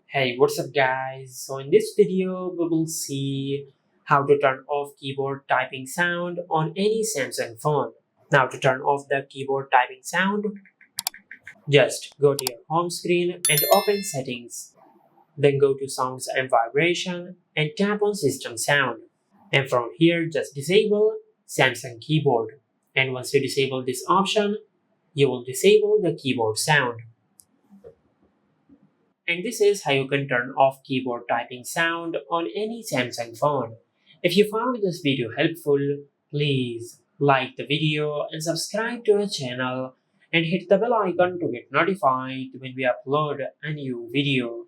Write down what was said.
Hey, what's up guys? So in this video, we will see how to turn off keyboard typing sound on any Samsung phone. Now to turn off the keyboard typing sound, just go to your home screen and open settings. Then go to sounds and vibration and tap on system sound. And from here, just disable Samsung keyboard. And once you disable this option, you will disable the keyboard sound. And this is how you can turn off keyboard typing sound on any Samsung phone. If you found this video helpful, please like the video and subscribe to our channel and hit the bell icon to get notified when we upload a new video.